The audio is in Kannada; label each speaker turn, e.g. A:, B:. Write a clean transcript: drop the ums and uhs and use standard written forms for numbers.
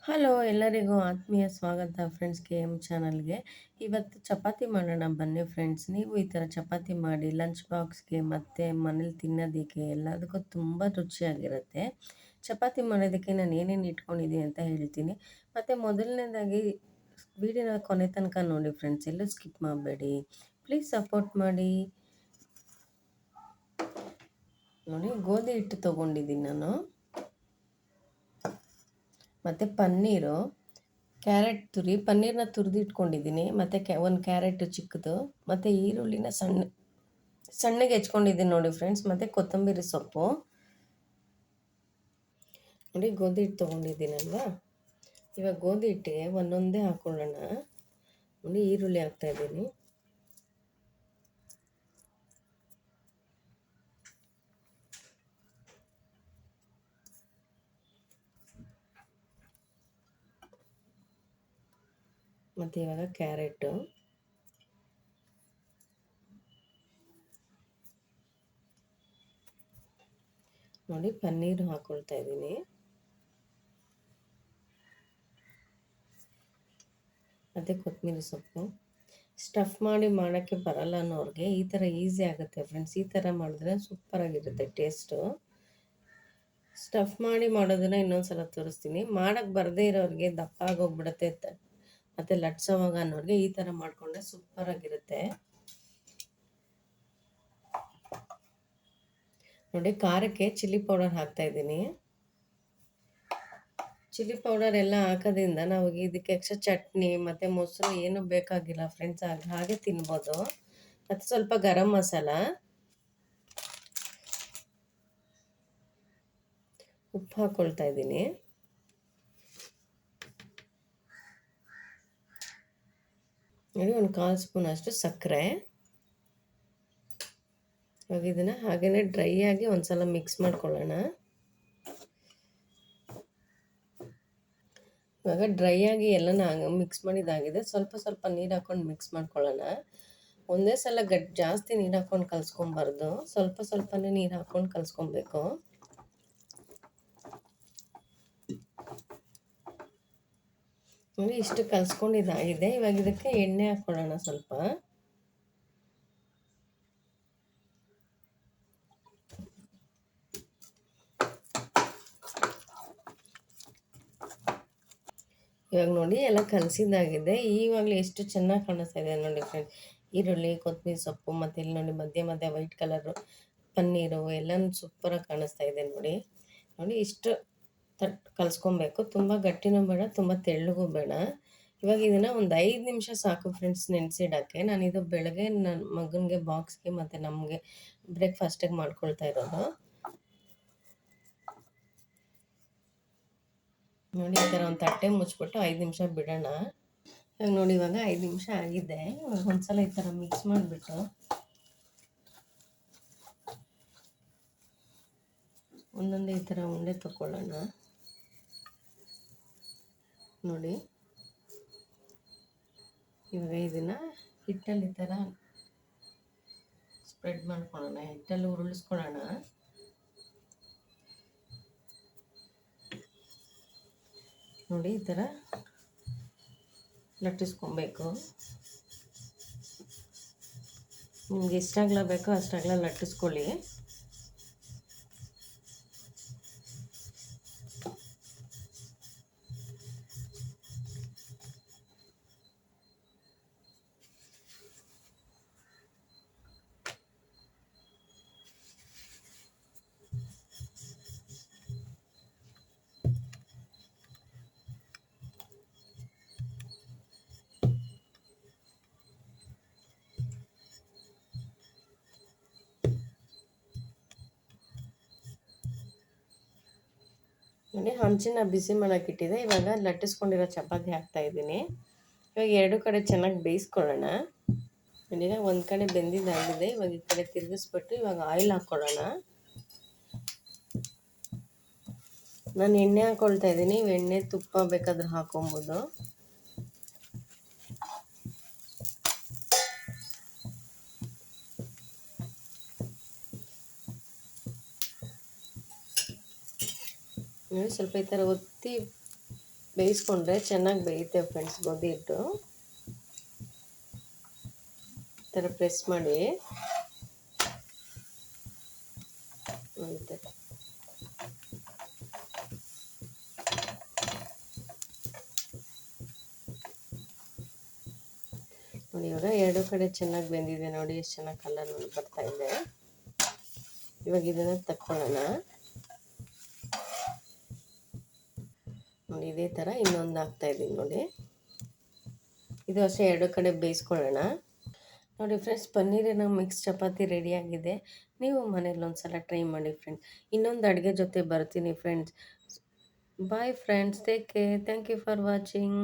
A: ಹಲೋ ಎಲ್ಲರಿಗೂ ಆತ್ಮೀಯ ಸ್ವಾಗತ ಫ್ರೆಂಡ್ಸ್ ಕೆ ಎಮ್ ಚಾನಲ್ಗೆ. ಇವತ್ತು ಚಪಾತಿ ಮಾಡೋಣ ಬನ್ನಿ ಫ್ರೆಂಡ್ಸ್. ನೀವು ಈ ಥರ ಚಪಾತಿ ಮಾಡಿ ಲಂಚ್ ಬಾಕ್ಸ್ಗೆ ಮತ್ತು ಮನೇಲಿ ತಿನ್ನೋದಕ್ಕೆ ಎಲ್ಲದಕ್ಕೂ ತುಂಬ ರುಚಿಯಾಗಿರುತ್ತೆ. ಚಪಾತಿ ಮಾಡೋದಕ್ಕೆ ನಾನು ಏನೇನು ಇಟ್ಕೊಂಡಿದ್ದೀನಿ ಅಂತ ಹೇಳ್ತೀನಿ. ಮತ್ತು ಮೊದಲನೇದಾಗಿ ವಿಡಿಯೋನ ಕೊನೆ ತನಕ ನೋಡಿ ಫ್ರೆಂಡ್ಸ್, ಎಲ್ಲೂ ಸ್ಕಿಪ್ ಮಾಡಬೇಡಿ, ಪ್ಲೀಸ್ ಸಪೋರ್ಟ್ ಮಾಡಿ. ನೋಡಿ, ಗೋಧಿ ಹಿಟ್ಟು ತೊಗೊಂಡಿದ್ದೀನಿ ನಾನು, ಮತ್ತು ಪನ್ನೀರು, ಕ್ಯಾರೆಟ್ ಪನ್ನೀರನ್ನ ತುರಿದು ಇಟ್ಕೊಂಡಿದ್ದೀನಿ, ಮತ್ತು ಒಂದು ಕ್ಯಾರೆಟು ಚಿಕ್ಕದು, ಮತ್ತು ಈರುಳ್ಳಿನ ಸಣ್ಣಗೆ ಹೆಚ್ಕೊಂಡಿದ್ದೀನಿ ನೋಡಿ ಫ್ರೆಂಡ್ಸ್, ಮತ್ತು ಕೊತ್ತಂಬರಿ ಸೊಪ್ಪು. ನೋಡಿ, ಗೋಧಿ ಹಿಟ್ಟು ತೊಗೊಂಡಿದ್ದೀನಲ್ವಾ, ಇವಾಗ ಗೋಧಿ ಹಿಟ್ಟಿಗೆ ಒಂದೊಂದೇ ಹಾಕ್ಕೊಳ್ಳೋಣ. ನೋಡಿ, ಈರುಳ್ಳಿ ಹಾಕ್ತಾಯಿದ್ದೀನಿ, ಮತ್ತು ಇವಾಗ ಕ್ಯಾರೆಟು, ನೋಡಿ ಪನ್ನೀರು ಹಾಕ್ಕೊಳ್ತಾ ಇದ್ದೀನಿ, ಮತ್ತು ಕೊತ್ತಂಬರಿ ಸೊಪ್ಪು. ಸ್ಟಫ್ ಮಾಡಿ ಮಾಡೋಕ್ಕೆ ಬರಲ್ಲ ಅನ್ನೋರಿಗೆ ಈ ಥರ ಈಸಿ ಆಗುತ್ತೆ ಫ್ರೆಂಡ್ಸ್. ಈ ಥರ ಮಾಡಿದ್ರೆ ಸೂಪರಾಗಿರುತ್ತೆ ಟೇಸ್ಟು. ಸ್ಟಫ್ ಮಾಡಿ ಮಾಡೋದನ್ನು ಇನ್ನೊಂದು ಸಲ ತೋರಿಸ್ತೀನಿ. ಮಾಡೋಕ್ಕೆ ಬರದೇ ಇರೋರಿಗೆ ದಪ್ಪ ಆಗೋಗ್ಬಿಡುತ್ತೆ ಮತ್ತು ಲಟ್ಸೋವಾಗ ಅನ್ನೋರಿಗೆ ಈ ಥರ ಮಾಡಿಕೊಂಡ್ರೆ ಸೂಪರಾಗಿರುತ್ತೆ. ನೋಡಿ, ಖಾರಕ್ಕೆ ಚಿಲ್ಲಿ ಪೌಡರ್ ಹಾಕ್ತಾಯಿದ್ದೀನಿ. ಚಿಲ್ಲಿ ಪೌಡರ್ ಎಲ್ಲ ಹಾಕೋದ್ರಿಂದ ನಾವು ಇದಕ್ಕೆ ಎಕ್ಸ್ಟ್ರಾ ಚಟ್ನಿ ಮತ್ತು ಮೊಸರು ಏನೂ ಬೇಕಾಗಿಲ್ಲ ಫ್ರೆಂಡ್ಸ್, ಹಾಗೆ ತಿನ್ಬೋದು. ಮತ್ತು ಸ್ವಲ್ಪ ಗರಂ ಮಸಾಲ, ಉಪ್ಪು ಹಾಕ್ಕೊಳ್ತಾ ಇದ್ದೀನಿ, ನೋಡಿ ಒಂದು 1/4 ಸ್ಪೂನ್ ಅಷ್ಟು ಸಕ್ಕರೆ. ಇವಾಗ ಇದನ್ನು ಹಾಗೆಯೇ ಡ್ರೈ ಆಗಿ ಒಂದು ಸಲ ಮಿಕ್ಸ್ ಮಾಡ್ಕೊಳ್ಳೋಣ. ಇವಾಗ ಡ್ರೈ ಆಗಿ ಎಲ್ಲನ ಮಿಕ್ಸ್ ಮಾಡಿದ್ದಾಗಿದೆ. ಸ್ವಲ್ಪ ಸ್ವಲ್ಪ ನೀರು ಹಾಕ್ಕೊಂಡು ಮಿಕ್ಸ್ ಮಾಡ್ಕೊಳ್ಳೋಣ. ಒಂದೇ ಸಲ ಜಾಸ್ತಿ ನೀರು ಹಾಕ್ಕೊಂಡು ಕಲಿಸ್ಕೊಬಾರ್ದು, ಸ್ವಲ್ಪ ಸ್ವಲ್ಪನೇ ನೀರು ಹಾಕ್ಕೊಂಡು ಕಲಿಸ್ಕೊಬೇಕು. ನೋಡಿ, ಇಷ್ಟು ಕಲಿಸ್ಕೊಂಡಿದ್ದಾಗಿದೆ. ಇವಾಗ ಇದಕ್ಕೆ ಎಣ್ಣೆ ಹಾಕ್ಕೊಳ್ಳೋಣ ಸ್ವಲ್ಪ. ಇವಾಗ ನೋಡಿ ಎಲ್ಲ ಕಲಸಿದ್ದಾಗಿದೆ. ಈವಾಗಲೇ ಎಷ್ಟು ಚೆನ್ನಾಗಿ ಕಾಣಿಸ್ತಾ ಇದೆ ನೋಡಿ ಫ್ರೆಂಡ್. ಈರುಳ್ಳಿ, ಕೊತ್ತಂಬರಿ ಸೊಪ್ಪು, ಮತ್ತು ಇಲ್ಲಿ ನೋಡಿ ಮಧ್ಯೆ ಮಧ್ಯೆ ವೈಟ್ ಕಲರು ಪನ್ನೀರು ಎಲ್ಲನೂ ಸೂಪರಾಗಿ ಕಾಣಿಸ್ತಾ ಇದೆ ನೋಡಿ. ನೋಡಿ, ಇಷ್ಟು ಕಲಿಸ್ಕೊಬೇಕು. ತುಂಬ ಗಟ್ಟಿನೂ ಬೇಡ, ತುಂಬ ತೆಳ್ಳಗೂ ಬೇಡ. ಇವಾಗ ಇದನ್ನು ಒಂದು 5 ನಿಮಿಷ ಸಾಕು ಫ್ರೆಂಡ್ಸ್ ನೆನೆಸಿಡೋಕ್ಕೆ. ನಾನಿದು ಬೆಳಗ್ಗೆ ನನ್ನ ಮಗನಿಗೆ ಬಾಕ್ಸ್ಗೆ ಮತ್ತು ನಮಗೆ ಬ್ರೇಕ್ಫಾಸ್ಟಿಗೆ ಮಾಡ್ಕೊಳ್ತಾ ಇರೋದು. ನೋಡಿ, ಈ ಥರ ಒಂದು ತಟ್ಟೆ ಮುಚ್ಚಿಬಿಟ್ಟು 5 ನಿಮಿಷ ಬಿಡೋಣ. ಇವಾಗ ನೋಡಿ, ಇವಾಗ 5 ನಿಮಿಷ ಆಗಿದೆ. ಇವಾಗ ಒಂದು ಸಲ ಈ ಥರ ಮಿಕ್ಸ್ ಮಾಡಿಬಿಟ್ಟು ಒಂದೊಂದೇ ಈ ಥರ ಉಂಡೆ ತಗೊಳ್ಳೋಣ. ನೋಡಿ, ಇವಾಗ ಇದನ್ನು ಹಿಟ್ಟಲ್ಲಿ ಈ ಥರ ಸ್ಪ್ರೆಡ್ ಮಾಡ್ಕೊಳ್ಳೋಣ, ಹಿಟ್ಟಲ್ಲಿ ಉರುಳಿಸ್ಕೊಳ್ಳೋಣ. ನೋಡಿ, ಈ ಥರ ಲಟ್ಟಿಸ್ಕೊಬೇಕು. ನಿಮ್ಗೆ ಎಷ್ಟಾಗಲ ಬೇಕೋ ಅಷ್ಟಾಗಲ ಲಟ್ಟಿಸ್ಕೊಳ್ಳಿ. ನೋಡಿ, ಹಂಚಿನ ಬಿಸಿ ಮಾಡೋಕ್ಕಿಟ್ಟಿದೆ. ಇವಾಗ ಲಟ್ಟಿಸ್ಕೊಂಡಿರೋ ಚಪಾತಿ ಹಾಕ್ತಾಯಿದ್ದೀನಿ. ಇವಾಗ 2 ಕಡೆ ಚೆನ್ನಾಗಿ ಬೇಯಿಸ್ಕೊಳ್ಳೋಣ. ನೋಡಿ, ಒಂದು ಕಡೆ ಬೆಂದಿದ್ದಾಗಿದೆ. ಇವಾಗ ಈ ಕಡೆ ತಿರುಗಿಸ್ಬಿಟ್ಟು ಇವಾಗ ಆಯಿಲ್ ಹಾಕ್ಕೊಳ್ಳೋಣ. ನಾನು ಎಣ್ಣೆ ಹಾಕ್ಕೊಳ್ತಾ ಇದ್ದೀನಿ. ಎಣ್ಣೆ ತುಪ್ಪ ಬೇಕಾದ್ರೆ ಹಾಕ್ಕೊಬೋದು. ನೋಡಿ, ಸ್ವಲ್ಪ ಈ ಥರ ಒತ್ತಿ ಬೇಯಿಸ್ಕೊಂಡ್ರೆ ಚೆನ್ನಾಗಿ ಬೇಯುತ್ತೆ ಫ್ರೆಂಡ್ಸ್. ಗೋಧಿ ಹಿಟ್ಟು ಈ ಥರ ಪ್ರೆಸ್ ಮಾಡಿ ಬೇಯುತ್ತೆ. ನೋಡಿ ಇವಾಗ ಎರಡು ಕಡೆ ಚೆನ್ನಾಗಿ ಬೆಂದಿದೆ. ನೋಡಿ ಎಷ್ಟು ಚೆನ್ನಾಗಿ ಕಲರ್ ಬರ್ತಾ ಇದೆ. ಇವಾಗ ಇದನ್ನು ತಕ್ಕೊಳ್ಳೋಣ. ನೋಡಿ ಇದೇ ಥರ ಇನ್ನೊಂದು ಹಾಕ್ತಾಯಿದ್ದೀನಿ ನೋಡಿ. ಇದು ಅಷ್ಟೇ ಎರಡು ಕಡೆ ಬೇಯಿಸ್ಕೊಳ್ಳೋಣ. ನೋಡಿ ಫ್ರೆಂಡ್ಸ್, ಪನ್ನೀರಿನ ಮಿಕ್ಸ್ ಚಪಾತಿ ರೆಡಿಯಾಗಿದೆ. ನೀವು ಮನೇಲಿ ಒಂದು ಸಲ ಟ್ರೈ ಮಾಡಿ ಫ್ರೆಂಡ್ಸ್. ಇನ್ನೊಂದು ಅಡುಗೆ ಜೊತೆ ಬರ್ತೀನಿ friends. Bye friends, take care. Thank you for watching.